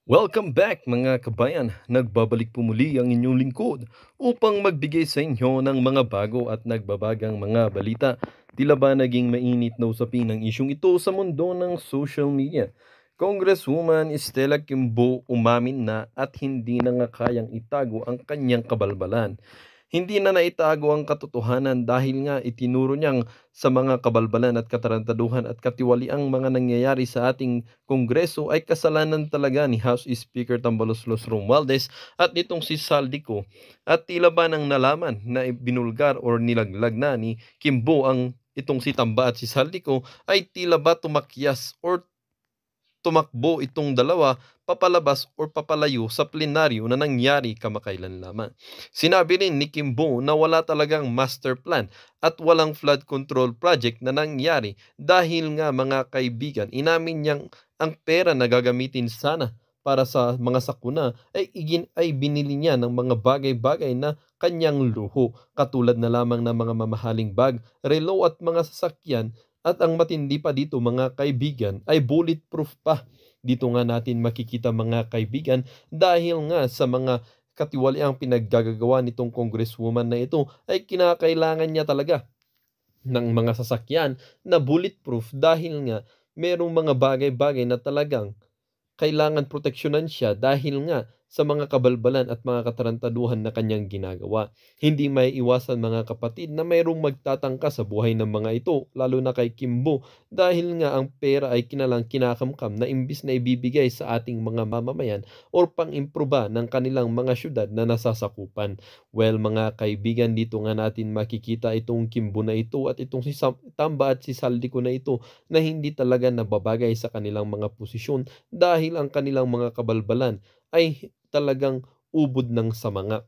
Welcome back mga kabayan. Nagbabalik po muli ang inyong lingkod upang magbigay sa inyo ng mga bago at nagbabagang mga balita. Tila ba naging mainit na usapin ang isyong ito sa mundo ng social media? Congresswoman Estela Kimbo umamin na at hindi na nga kayang itago ang kanyang kabalbalan. Hindi na naitago ang katotohanan dahil nga itinuro niyang sa mga kabalbalan at katarantaduhan at katiwaliang mga nangyayari sa ating Kongreso ay kasalanan talaga ni House Speaker Tambaloslos Romualdez at nitong si Saldico. At tila ba nang nalaman na binulgar or nilaglag na ni Kimbo ang itong si Tamba at si Saldico ay tila ba tumakyas or tumakbo itong dalawa papalabas or papalayo sa plenaryo na nangyari kamakailan lamang. Sinabi rin ni Kimbo na wala talagang master plan at walang flood control project na nangyari dahil nga mga kaibigan, inamin niyang ang pera na gagamitin sana para sa mga sakuna ay binili niya ng mga bagay-bagay na kanyang luho, katulad na lamang ng mga mamahaling bag, relo at mga sasakyan. At ang matindi pa dito mga kaibigan ay bulletproof pa. Dito nga natin makikita mga kaibigan dahil nga sa mga katiwaliang pinaggagawa nitong congresswoman na ito ay kinakailangan niya talaga ng mga sasakyan na bulletproof dahil nga merong mga bagay-bagay na talagang kailangan proteksyonan siya dahil nga sa mga kabalbalan at mga katarantaduhan na kanyang ginagawa. Hindi maiiwasan mga kapatid na mayroong magtatangka sa buhay ng mga ito, lalo na kay Kimbo, dahil nga ang pera ay kinalang kinakamkam na imbis na ibibigay sa ating mga mamamayan or pang-improba ng kanilang mga syudad na nasasakupan. Well, mga kaibigan, dito nga natin makikita itong Kimbo na ito at itong si Tamba at si Saldico na ito na hindi talaga nababagay sa kanilang mga posisyon dahil ang kanilang mga kabalbalan ay talagang ubod ng samanga.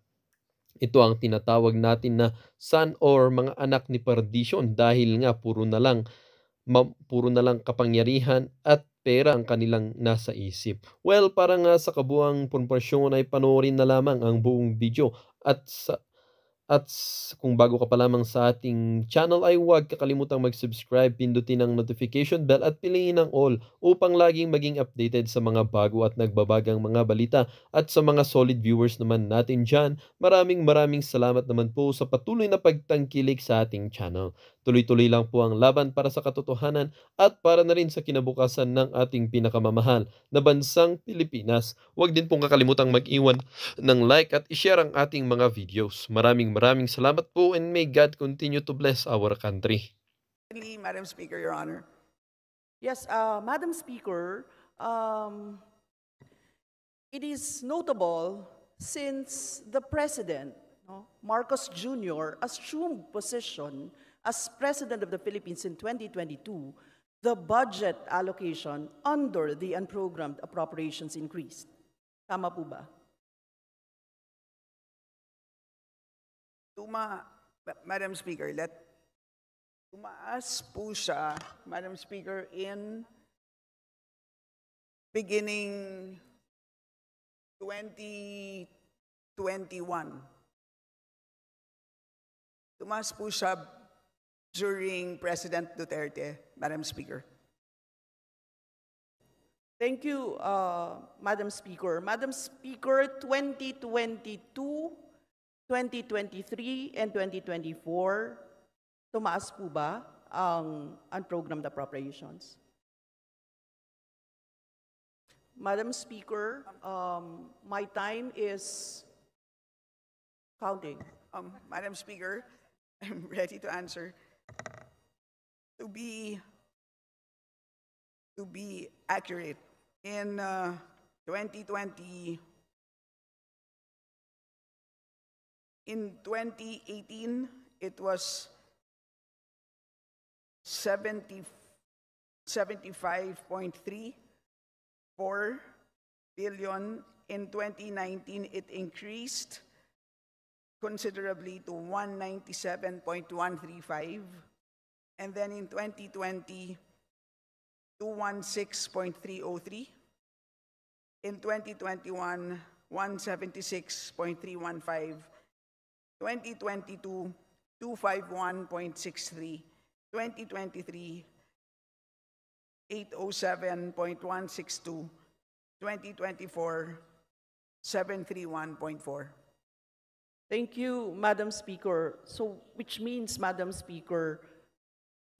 Ito ang tinatawag natin na son or mga anak ni perdition dahil nga puro na lang kapangyarihan at pera ang kanilang nasa isip. Well, para nga sa kabuang impormasyon ay panoorin na lamang ang buong video kung bago ka pa lamang sa ating channel ay huwag kakalimutan mag-subscribe, pindutin ang notification bell at piliin ang all upang laging maging updated sa mga bago at nagbabagang mga balita. At sa mga solid viewers naman natin dyan, maraming maraming salamat naman po sa patuloy na pagtangkilik sa ating channel. Tuloy-tuloy lang po ang laban para sa katotohanan at para na rin sa kinabukasan ng ating pinakamamahal na bansang Pilipinas. Huwag din pong kakalimutang mag-iwan ng like at i-share ang ating mga videos. Maraming maraming salamat po and may God continue to bless our country. Madam Speaker, Your Honor. Yes, Madam Speaker, it is notable since the President, no, Marcos Jr., assumed position as President of the Philippines in 2022, the budget allocation under the unprogrammed appropriations increased. Tama po ba? Madam Speaker, tumaas po siya, Madam Speaker, in beginning 2021. Tumaas po siya during President Duterte, Madam Speaker. Thank you, Madam Speaker. Madam Speaker, 2022, 2023, and 2024, tumaas po ba ang unprogrammed appropriations? Madam Speaker, my time is counting. Madam Speaker, I'm ready to answer. To be accurate, in 2020, in 2018, it was 75.34 billion. In 2019, it increased considerably to 197.135. And then in 2020, 216.303. In 2021, 176.315. 2022, 251.63. 2023, 807.162. 2024 731.4. Thank you, Madam Speaker. So, which means, Madam Speaker,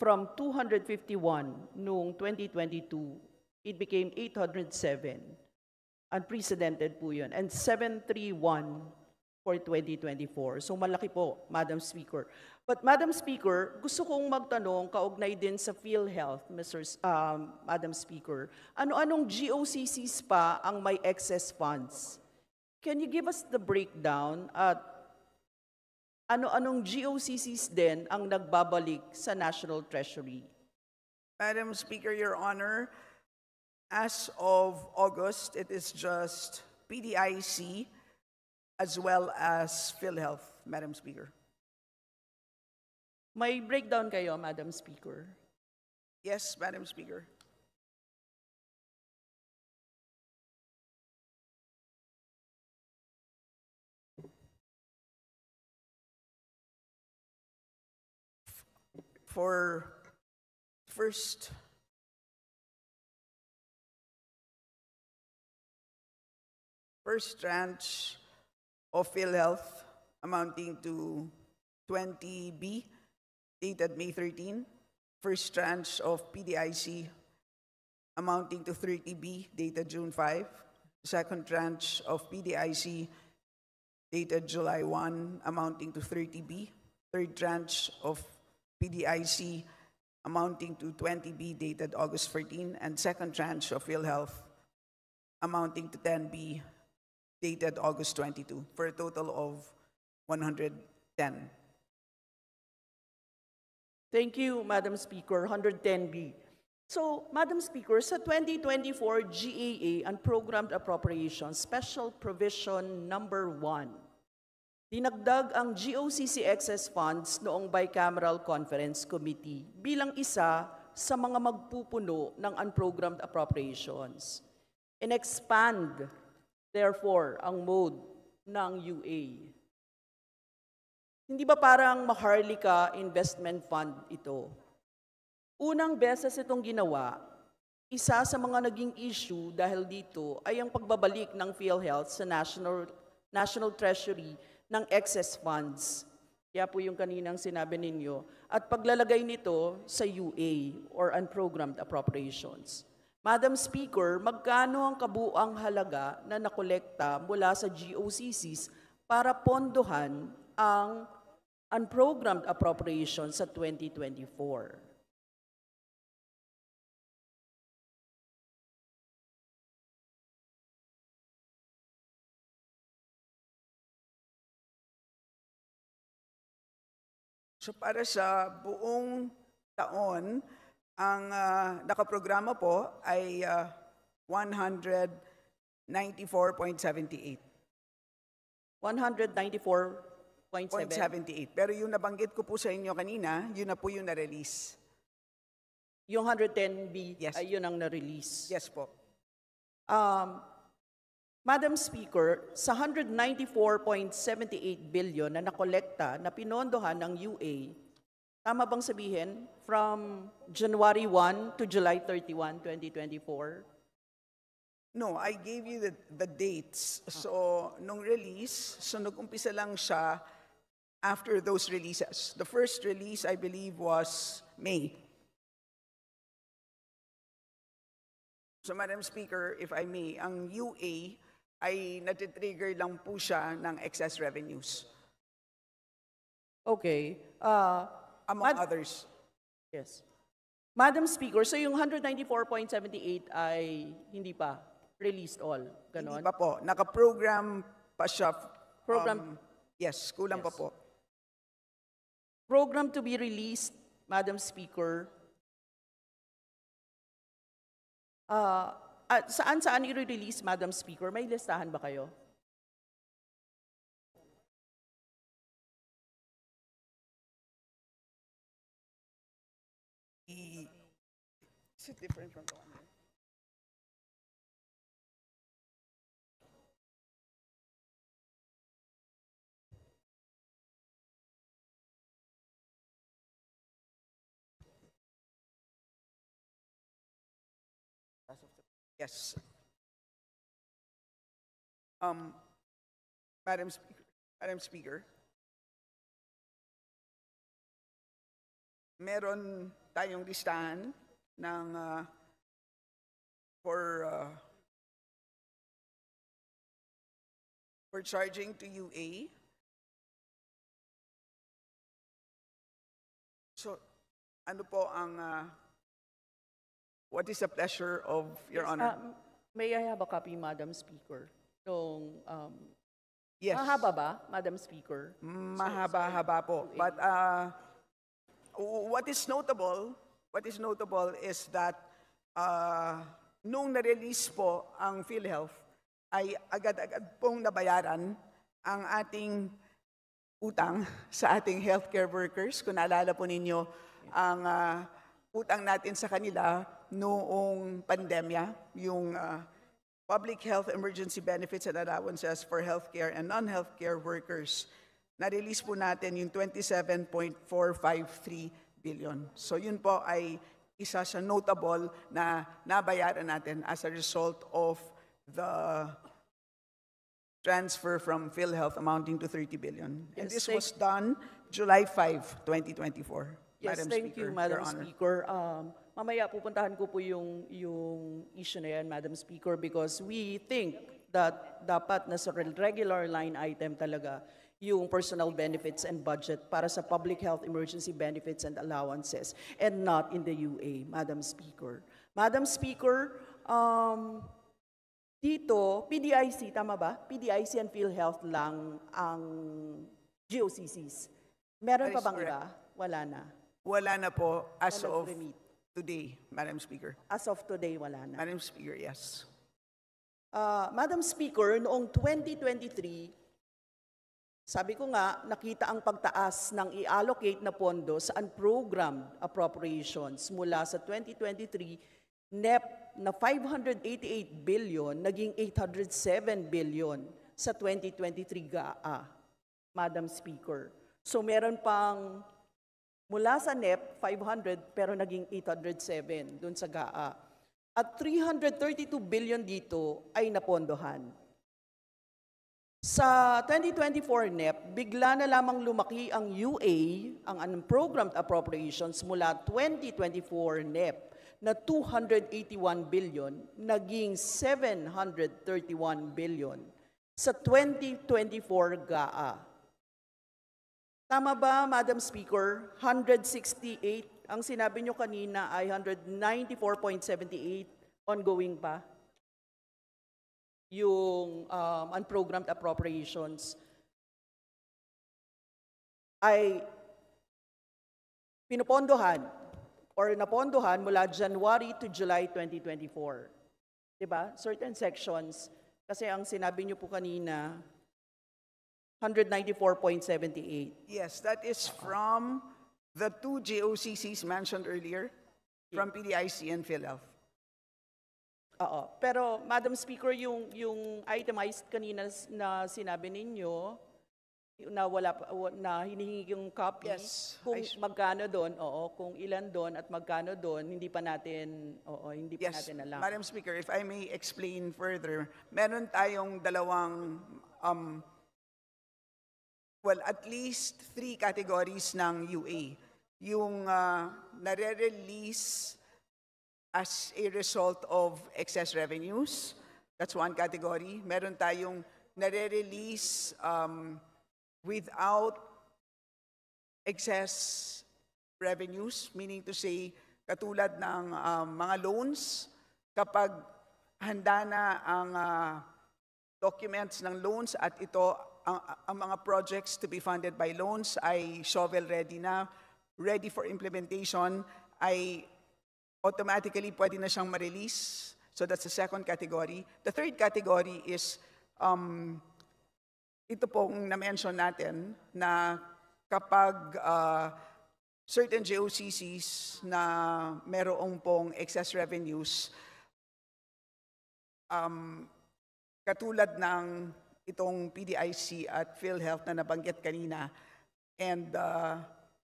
from 251 noong 2022, it became 807. Unprecedented po yun. And 731 for 2024. So malaki po, Madam Speaker. But Madam Speaker, gusto kong magtanong, kaugnay din sa PhilHealth, Madam Speaker, ano-anong GOCCs pa ang may excess funds? Can you give us the breakdown at ano-anong GOCCs din ang nagbabalik sa National Treasury? Madam Speaker, Your Honor, as of August, it is just PDIC as well as PhilHealth, Madam Speaker. May breakdown kayo, Madam Speaker. Yes, Madam Speaker. For first tranche of PhilHealth amounting to 20B dated May 13. First tranche of PDIC amounting to 30B dated June 5. Second tranche of PDIC dated July 1 amounting to 30B. Third tranche of PDIC amounting to 20B dated August 14. And second tranche of PhilHealth amounting to 10B dated August 22, for a total of 110. Thank you, Madam Speaker. 110B. So, Madam Speaker, sa 2024 GAA and Programmed Appropriations, Special Provision Number 1, dinagdag ang GOCC excess funds noong Bicameral Conference Committee bilang isa sa mga magpupuno ng unprogrammed appropriations. In-expand, therefore, ang mode ng UA. Hindi ba parang Maharlika Investment Fund ito? Unang beses itong ginawa, isa sa mga naging issue dahil dito ay ang pagbabalik ng PhilHealth sa National Treasury ng excess funds. Kaya po yung kaninang sinabi ninyo. At paglalagay nito sa UA or Unprogrammed Appropriations. Madam Speaker, magkano ang kabuang halaga na nakolekta mula sa GOCCs para pondohan ang unprogrammed appropriations sa 2024? So para sa buong taon, ang nakaprograma po ay 194.78. 194.7. Pero yung nabanggit ko po sa inyo kanina, yun na po yung na-release. Yung 110B, Yes. ay yun ang na-release. Yes po. Madam Speaker, sa 194.78 billion na nakolekta na pinondohan ng UA, tama bang sabihin, from January 1 to July 31, 2024? No, I gave you the dates. So, nung release, so nag-umpisa lang siya after those releases. The first release, I believe, was May. So, Madam Speaker, if I may, ang UA ay natitrigger lang po siya ng excess revenues, Okay. among others. Yes. Madam Speaker, so yung 194.78 ay hindi pa released all, ganon? Hindi pa po. Nakaprogram pa siya. Program- Yes, kulang pa Yes. po. Program to be released, Madam Speaker. Saan i-release, Madam Speaker? May listahan ba kayo? Is it different from the one here? Yes. Um, Madam Speaker, meron tayong listahan ng for charging to UA. So, ano po ang what is the pleasure of Your Honor? May I have a copy, Madam Speaker? Yes. Mahaba ba, Madam Speaker? Mahaba-haba po. But what is notable is that nung na-release po ang PhilHealth, ay agad-agad pong nabayaran ang ating utang sa ating healthcare workers. Kung naalala po ninyo, ang utang natin sa kanila noong pandemya, yung Public Health Emergency Benefits and Allowances for Healthcare and Non-Healthcare Workers, na-release po natin yung 27.453 billion. So yun po ay isa sa notable na nabayaran natin as a result of the transfer from PhilHealth amounting to 30 billion. And Yes, this was done July 5, 2024. Yes, Madam thank Speaker, you, Madam Your Honor. Speaker. Mamaya pupuntahan ko po yung issue na yan, Madam Speaker, because we think that dapat na sa regular line item talaga yung personal benefits and budget para sa public health emergency benefits and allowances and not in the UA, Madam Speaker. Madam Speaker, dito, PDIC, tama ba? PDIC and PhilHealth lang ang GOCCs. Meron That pa is bang correct. iba? Wala na. Wala na po as Wala of remit. today, Madam Speaker. As of today, wala na. Madam Speaker, yes. Madam Speaker, noong 2023, sabi ko nga, nakita ang pagtaas ng i-allocate na pondo sa unprogrammed appropriations mula sa 2023 NEP na 588 billion, naging 807 billion sa 2023 GAA, Madam Speaker. So meron pang mula sa NEP, 500, pero naging 807 dun sa GAA. At 332 billion dito ay napondohan. Sa 2024 NEP, bigla na lamang lumaki ang UA, ang unprogrammed appropriations mula 2024 NEP na 281 billion, naging 731 billion sa 2024 GAA. Tama ba, Madam Speaker? 168, ang sinabi nyo kanina ay 194.78 ongoing pa. Yung unprogrammed appropriations ay pinupondohan or napondohan mula January to July 2024. Diba? Certain sections, kasi ang sinabi nyo po kanina, 194.78. Yes, that is from the two GOCCs mentioned earlier, from PDIC and PhilHealth. Oo. Pero, Madam Speaker, yung itemized kanina na sinabi ninyo, na na hinihingi yung copy, Yes. kung magkano doon, oo, kung ilan doon at magkano doon, hindi pa natin Yes, natin alam. Madam Speaker, if I may explain further, meron tayong dalawang, at least 3 categories ng UA. Yung nare-release as a result of excess revenues, that's one category. Meron tayong nare-release without excess revenues, meaning to say, katulad ng mga loans, kapag handa na ang documents ng loans at ito, ang mga projects to be funded by loans ay shovel ready na, ready for implementation, ay automatically pwede na siyang ma-release. So that's the second category. The third category is ito pong na-mention natin na kapag certain GOCCs na merong pong excess revenues, katulad ng itong PDIC at PhilHealth na nabanggit kanina, and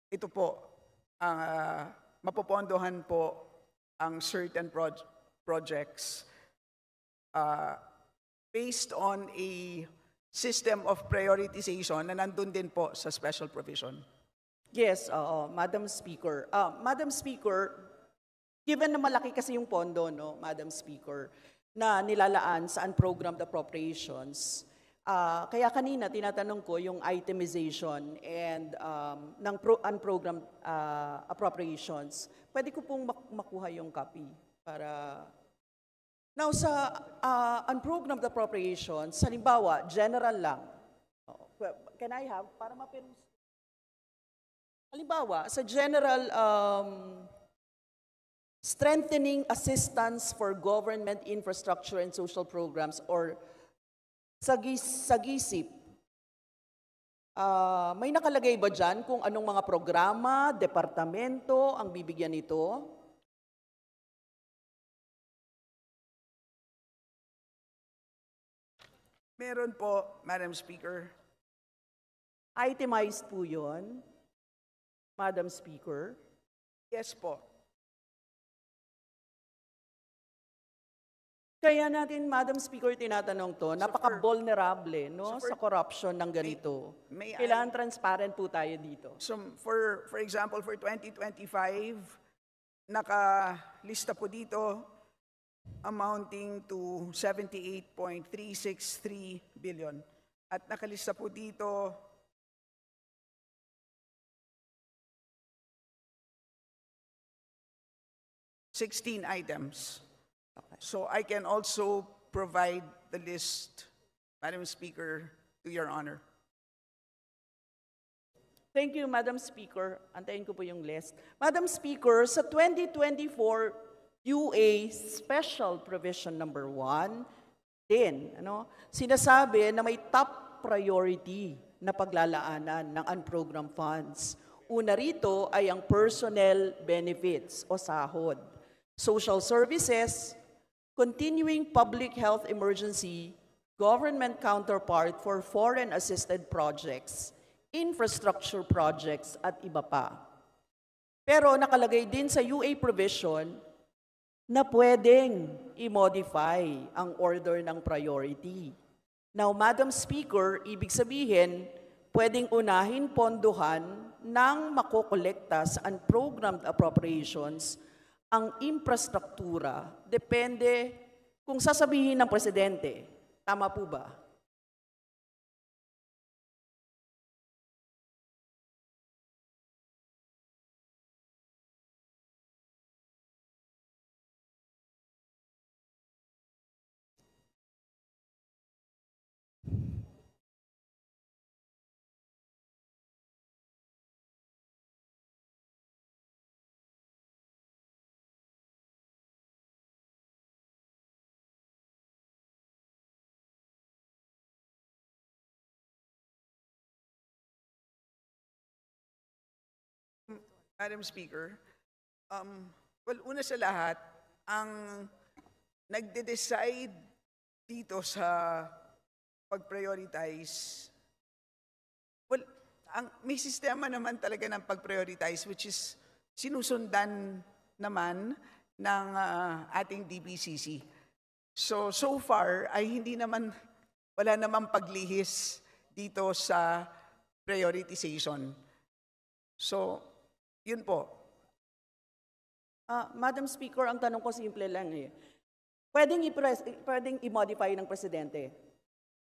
ito po, mapopondohan po ang certain projects based on a system of prioritization na nandun din po sa special provision. Yes, Madam Speaker. Madam Speaker, given na malaki kasi yung pondo, no, Madam Speaker, na nilalaan sa unprogrammed appropriations, kaya kanina tinatanong ko yung itemization and ng unprogrammed appropriations. Pwede ko pong makuha yung copy para... Now, sa unprogrammed appropriations, halimbawa, general lang. Can I have, para mapirus? Halimbawa, sa general strengthening assistance for government infrastructure and social programs or sa GISIP, may nakalagay ba dyan kung anong mga programa, departamento ang bibigyan nito? Meron po, Madam Speaker. Itemized po yun, Madam Speaker. Yes po. Kaya natin, Madam Speaker, tinatanong to, napaka-vulnerable no, for- sa corruption ng ganito. may I- Kailangan transparent po tayo dito. So for example, for 2025, nakalista po dito amounting to 78.363 billion. At nakalista po dito $16 items. So I can also provide the list, Madam Speaker, to your honor. Thank you, Madam Speaker. Antayin ko po yung list. Madam Speaker, sa 2024 UA Special Provision Number 1, sinasabi na may top priority na paglalaanan ng unprogrammed funds. Una rito ay ang personnel benefits o sahod, social services, continuing public health emergency, government counterpart for foreign assisted projects, infrastructure projects at iba pa. Pero nakalagay din sa UA provision na pwedeng i-modify ang order ng priority. Now, Madam Speaker, ibig sabihin, pwedeng unahin pondohan ng makokolekta sa unprogrammed appropriations ang infrastruktura, depende kung sasabihin ng Presidente. Tama po ba? Madam Speaker, well, una sa lahat, ang nagde-decide dito sa pag-prioritize, well, may sistema naman talaga ng pag-prioritize which is sinusundan naman ng ating DBCC. So far ay wala namang paglihis dito sa prioritization. So, yun po. Madam Speaker, ang tanong ko simple lang eh. Pwedeng i-modify ng Presidente.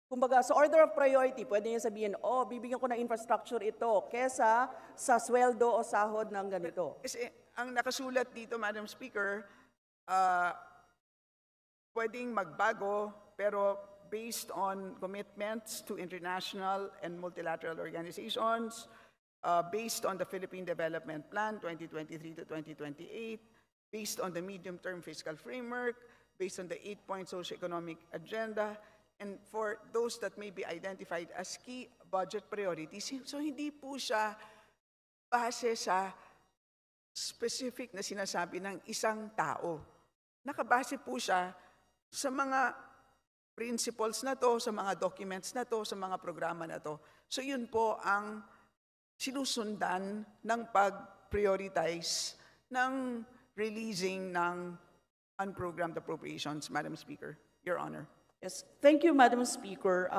Kumbaga, sa order of priority, pwede niya sabihin, bibigyan ko ng infrastructure ito kesa sa sweldo o sahod ng ganito. Kasi ang nakasulat dito, Madam Speaker, pwedeng magbago, pero based on commitments to international and multilateral organizations, based on the Philippine Development Plan 2023 to 2028, based on the medium-term fiscal framework, based on the 8-point socioeconomic agenda, and for those that may be identified as key budget priorities. So hindi po siya base sa specific na sinasabi ng isang tao. Nakabase po siya sa mga principles na to, sa mga documents na to, sa mga programa na to. So yun po ang sinusundan ng pag-prioritize ng releasing ng unprogrammed appropriations, Madam Speaker, Your Honor. Yes, thank you, Madam Speaker.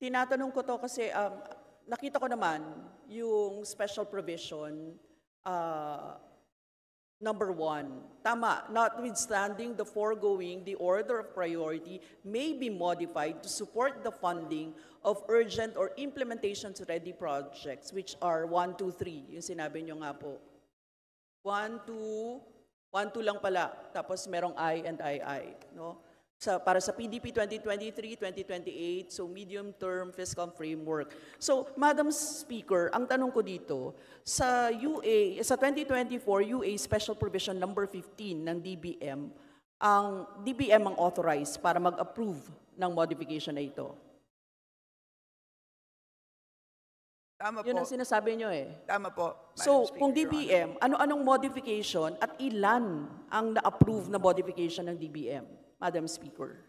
Tinatanong ko to kasi nakita ko naman yung special provision, number 1. Tama, notwithstanding the foregoing, the order of priority may be modified to support the funding of urgent or implementation-ready projects, which are 1, 2, 3. Yung sinabi nyo nga po. 1, 2, 1, 2 lang pala. Tapos merong I and II. No? Para sa PDP 2023-2028, so medium-term fiscal framework. So, Madam Speaker, ang tanong ko dito, sa sa 2024 UA Special Provision number 15 ng DBM, ang DBM ang authorized para mag-approve ng modification na ito. Tama Yun po. ang sinasabi nyo eh. Tama po. Madam So, Speaker, kung Your Honor. DBM, ano-anong modification at ilan ang na-approve na modification ng DBM, Madam Speaker?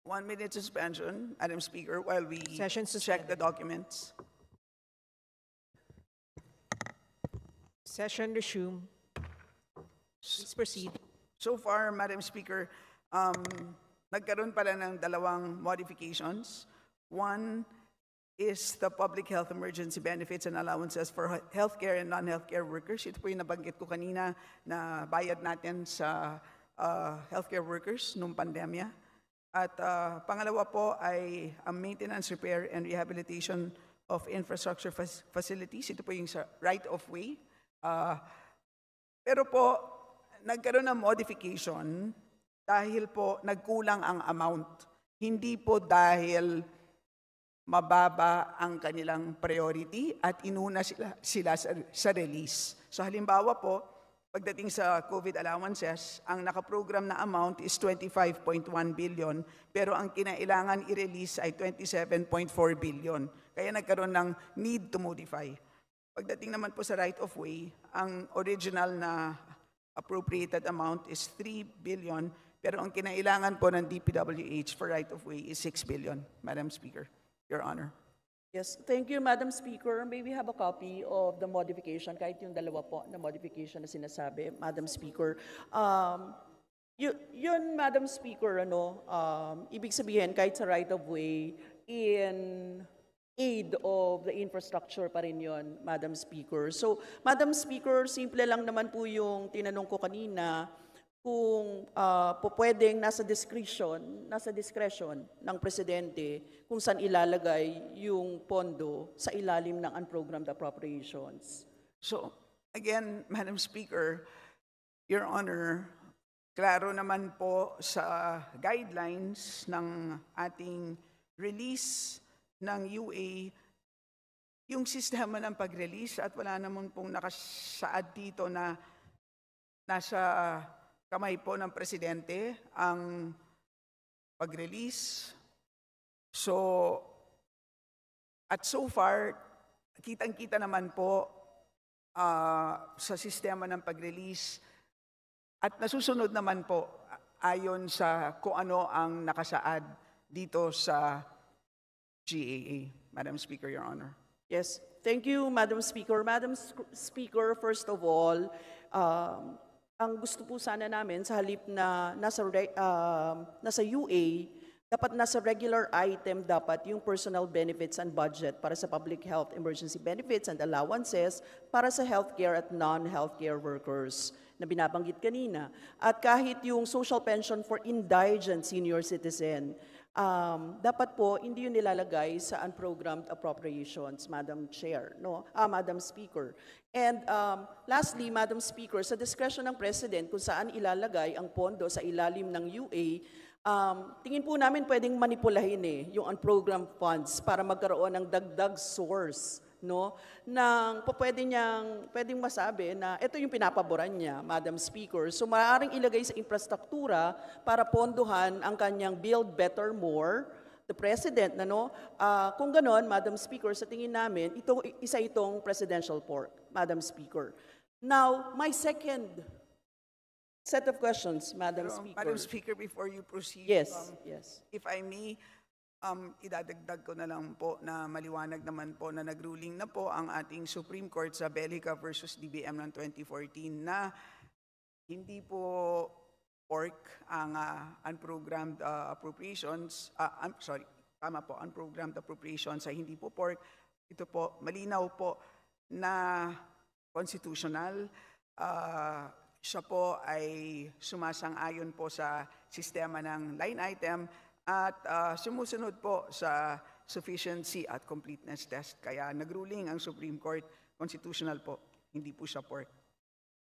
One-minute suspension, Madam Speaker, while we Session check the documents. Session resumed. Please proceed. So far, Madam Speaker, nagkaroon pala ng dalawang modifications. One is the public health emergency benefits and allowances for healthcare and non-healthcare workers. Ito po yung nabanggit ko kanina na bayad natin sa healthcare workers nung pandemya. At pangalawa po ay ang maintenance, repair, and rehabilitation of infrastructure facilities. Ito po yung sa right-of-way. Pero po, nagkaroon ng modification dahil po nagkulang ang amount. Hindi po dahil mababa ang kanilang priority at inuna sila sa release. So halimbawa po, pagdating sa COVID allowances, ang nakaprogram na amount is 25.1 billion, pero ang kinailangan i-release ay 27.4 billion. Kaya nagkaroon ng need to modify. Pagdating naman po sa right-of-way, ang original na appropriated amount is 3 billion, pero ang kinailangan po ng DPWH for right-of-way is 6 billion, Madam Speaker, Your Honor. Yes, thank you, Madam Speaker. May we have a copy of the modification, kahit yung dalawa po na modification na sinasabi, Madam Speaker. Yun, Madam Speaker, ibig sabihin, kahit sa right-of-way, in aid of the infrastructure pa rin yun, Madam Speaker. So, Madam Speaker, simple lang naman po yung tinanong ko kanina, kung pwedeng nasa discretion ng Presidente kung saan ilalagay yung pondo sa ilalim ng unprogrammed appropriations. So, again, Madam Speaker, Your Honor, klaro naman po sa guidelines ng ating release ng UA yung sistema ng pag-release at wala naman pong nakasaad dito na nasa kamay po ng Presidente ang pag-release. So, at so far, kitang-kita naman po sa sistema ng pag-release at nasusunod naman po ayon sa kung ano ang nakasaad dito sa GAA. Madam Speaker, Your Honor. Yes, thank you, Madam Speaker. Madam Speaker, first of all, ang gusto po sana namin sa halip na nasa UA, dapat nasa regular item dapat yung personal benefits and budget para sa public health emergency benefits and allowances para sa healthcare at non-healthcare workers na binabanggit kanina. At kahit yung social pension for indigent senior citizen, dapat po hindi yun nilalagay sa unprogrammed appropriations, Madam Chair, Madam Speaker. And lastly, Madam Speaker, sa discretion ng President kung saan ilalagay ang pondo sa ilalim ng UA, tingin po namin pwedeng manipulahin yung unprogrammed funds para magkaroon ng dagdag source no, pwedeng masabi na ito yung pinapaboran niya, Madam Speaker. So maaaring ilagay sa infrastruktura para pondohan ang kanyang Build Better More, the President, kung ganon, Madam Speaker, sa tingin namin, isa itong presidential pork, Madam Speaker. Now, my second set of questions, Madam Speaker. Madam Speaker, before you proceed, Yes, yes. if I may, idadagdag ko na lang po na maliwanag naman po na nagruling na po ang ating Supreme Court sa Bellica versus DBM ng 2014 na hindi po pork ang unprogrammed appropriations, unprogrammed appropriations ay hindi po pork. Ito po, malinaw po na constitutional. Siya po ay sumasang-ayon po sa sistema ng line item at sumusunod po sa sufficiency at completeness test. Kaya nagruling ang Supreme Court, constitutional po, hindi po siya pork.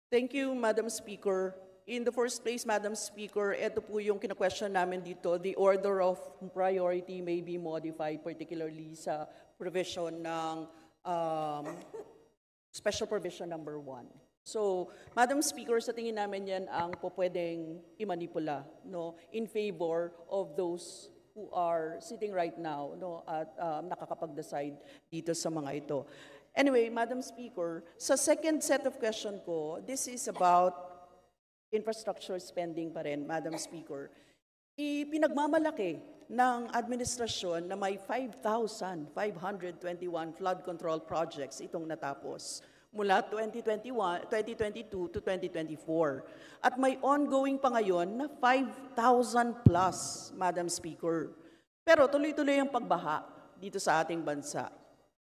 Thank you, Madam Speaker. In the first place, Madam Speaker, ito po yung kina-question namin dito. The order of priority may be modified, particularly sa provision ng Special Provision number 1. So, Madam Speaker, sa tingin namin yan ang pwedeng imanipula, in favor of those who are sitting right now, at nakakapag-decide dito sa mga ito. Anyway, Madam Speaker, sa second set of question ko, this is about infrastructure spending pa rin, Madam Speaker. Ipinagmamalaki ng administrasyon na may 5,521 flood control projects itong natapos mula 2022 to 2024. At may ongoing pa ngayon na 5,000 plus, Madam Speaker. Pero tuloy-tuloy ang pagbaha dito sa ating bansa.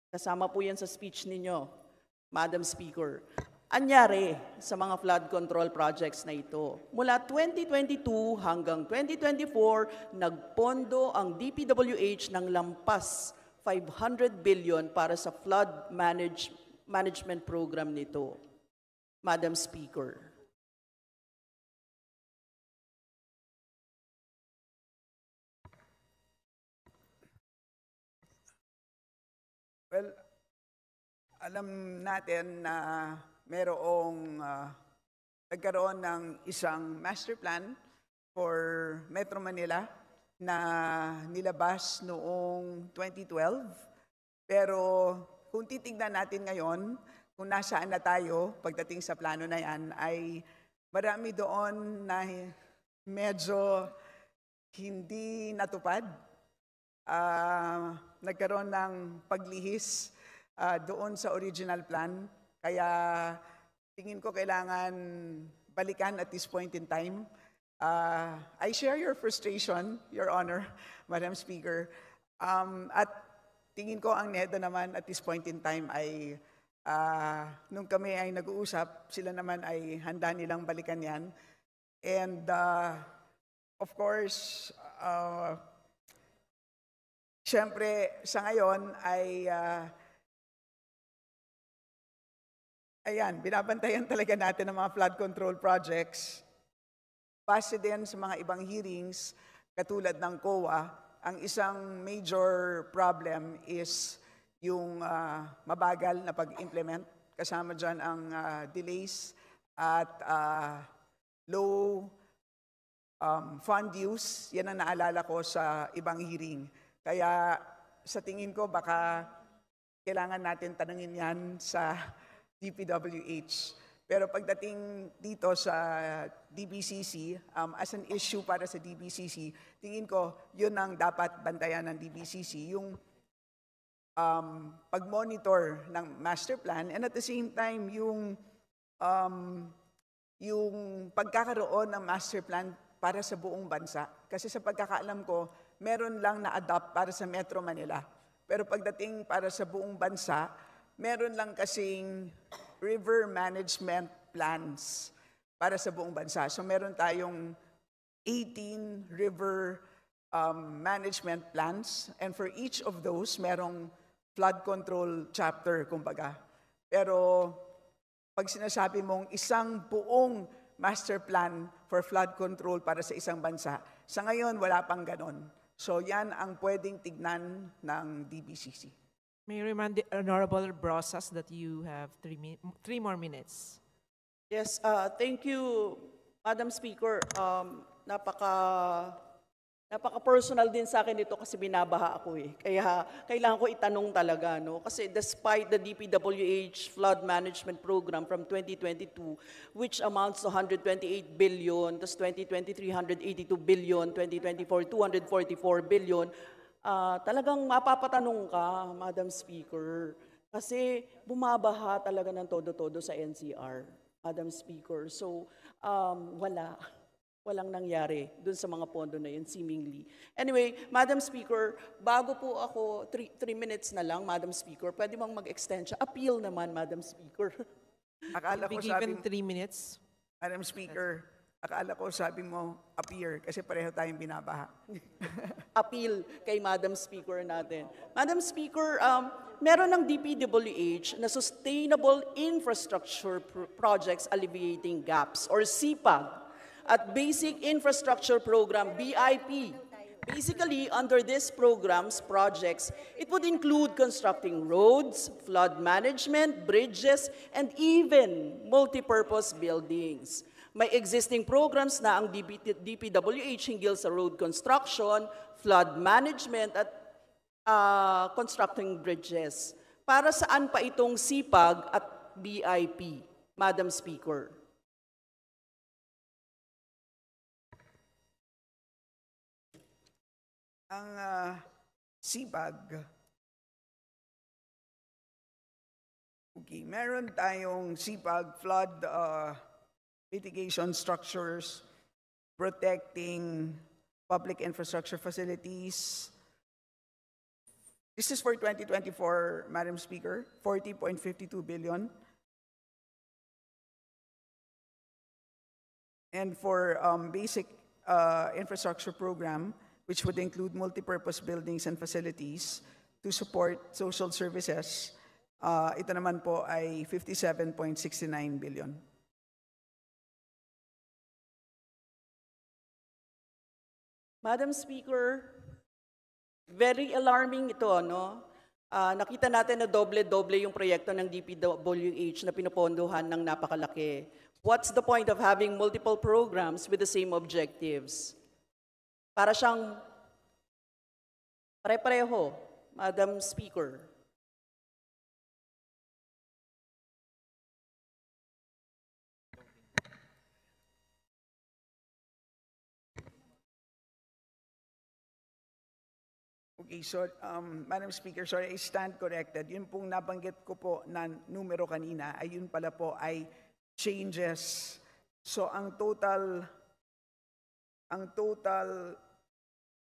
Kasama po yan sa speech ninyo, Madam Speaker. Anyari sa mga flood control projects na ito. Mula 2022 hanggang 2024, nagpondo ang DPWH ng lampas 500 billion para sa flood management program nito, Madam Speaker. Well, alam natin na nagkaroon ng isang master plan for Metro Manila na nilabas noong 2012. Pero kung titignan natin ngayon, kung nasaan na tayo pagdating sa plano na yan, ay marami doon na medyo hindi natupad. Nagkaroon ng paglihis doon sa original plan. Kaya tingin ko kailangan balikan at this point in time. I share your frustration, Your Honor, Madam Speaker. At tingin ko ang NEDA naman at this point in time ay nung kami ay nag-uusap, sila naman ay handa nilang balikan yan. And of course, siyempre sa ngayon ay binabantayan talaga natin ang mga flood control projects. Base din sa mga ibang hearings, katulad ng COA, ang isang major problem is yung mabagal na pag-implement. Kasama dyan ang delays at low fund use. Yan ang naalala ko sa ibang hearing. Kaya sa tingin ko baka kailangan natin tanungin yan sa DPWH. Pero pagdating dito sa DBCC, as an issue para sa DBCC, tingin ko yun ang dapat bantayan ng DBCC, yung pag-monitor ng master plan and at the same time yung pagkakaroon ng master plan para sa buong bansa. Kasi sa pagkakaalam ko, meron lang na-adopt para sa Metro Manila. Pero pagdating para sa buong bansa, meron lang kasing river management plans para sa buong bansa. So meron tayong 18 river management plans and for each of those, merong flood control chapter, kumbaga. Pero pag sinasabi mong isang buong master plan for flood control para sa isang bansa, sa ngayon wala pang ganon. So yan ang pwedeng tignan ng DBCC. May I remind the Honorable Brosas that you have 3 more minutes. Yes, thank you, Madam Speaker. Napaka-personal din sa akin ito kasi binabaha ako eh. Kaya kailangan ko itanong talaga, no? Kasi despite the DPWH flood management program from 2022, which amounts to 128 billion, tas 2023, 182 billion, 2024, 244 billion, talagang mapapatanong ka, Madam Speaker. Kasi bumabaha talaga ng todo-todo sa NCR, Madam Speaker. So, walang nangyari dun sa mga pondo na yun, seemingly. Anyway, Madam Speaker, bago po ako, 3 minutes na lang, Madam Speaker, pwede bang mag-extend siya? Appeal naman, Madam Speaker. Akala Be ko sabi, given 3 minutes. Madam Speaker, akala ko sabi mo appear kasi pareho tayong binabaha. Appeal kay Madam Speaker natin. Madam Speaker, meron ng DPWH na Sustainable Infrastructure Projects Alleviating Gaps, or SIPAG, at Basic Infrastructure Program, BIP. Basically, under these programs, projects, it would include constructing roads, flood management, bridges, and even multipurpose buildings. May existing programs na ang DPWH hinggil sa road construction, flood management, at constructing bridges. Para saan pa itong SIPAG at BIP, Madam Speaker? Ang SIPAG, okay, meron tayong SIPAG flood mitigation structures, protecting public infrastructure facilities. This is for 2024, Madam Speaker, 40.52 billion. And for basic infrastructure program, which would include multipurpose buildings and facilities to support social services, ito naman po ay 57.69 billion. Madam Speaker, very alarming ito, no? Nakita natin na doble-doble yung proyekto ng DPWH na pinupondohan ng napakalaki. What's the point of having multiple programs with the same objectives? Para siyang pare-pareho, Madam Speaker. Okay, so Madam Speaker, sorry, I stand corrected. Yun pong nabanggit ko po na numero kanina, ay yun pala po ay changes. So ang total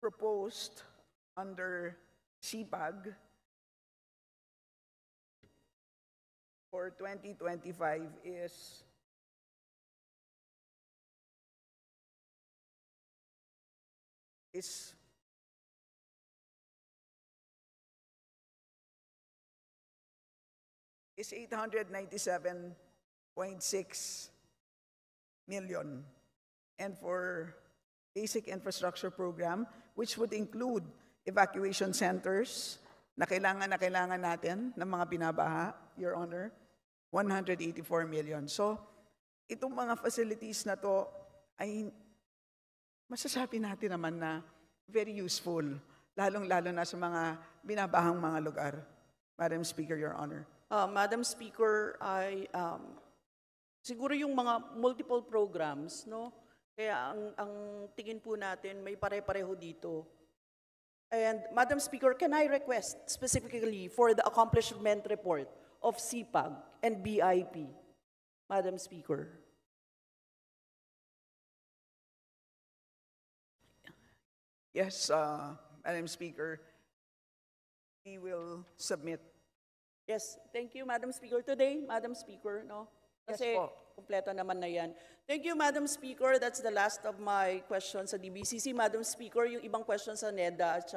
proposed under SIPAG for 2025 is is 897.6 million. And for basic infrastructure program, which would include evacuation centers na kailangan natin ng mga binabaha, Your Honor, 184 million. So, itong mga facilities na to ay masasabi natin naman na very useful, lalong-lalo na sa mga binabahang mga lugar. Madam Speaker, Your Honor. Madam Speaker, siguro yung mga multiple programs, no? Kaya ang tingin po natin, may pare-pareho dito. And Madam Speaker, can I request specifically for the accomplishment report of SIPAG and BIP, Madam Speaker? Yes, Madam Speaker, we will submit. Yes, thank you, Madam Speaker. Today, Madam Speaker, no? Kasi po. kumpleto naman na yan. Thank you, Madam Speaker. That's the last of my questions sa DBCC. Madam Speaker, yung ibang questions sa NEDA at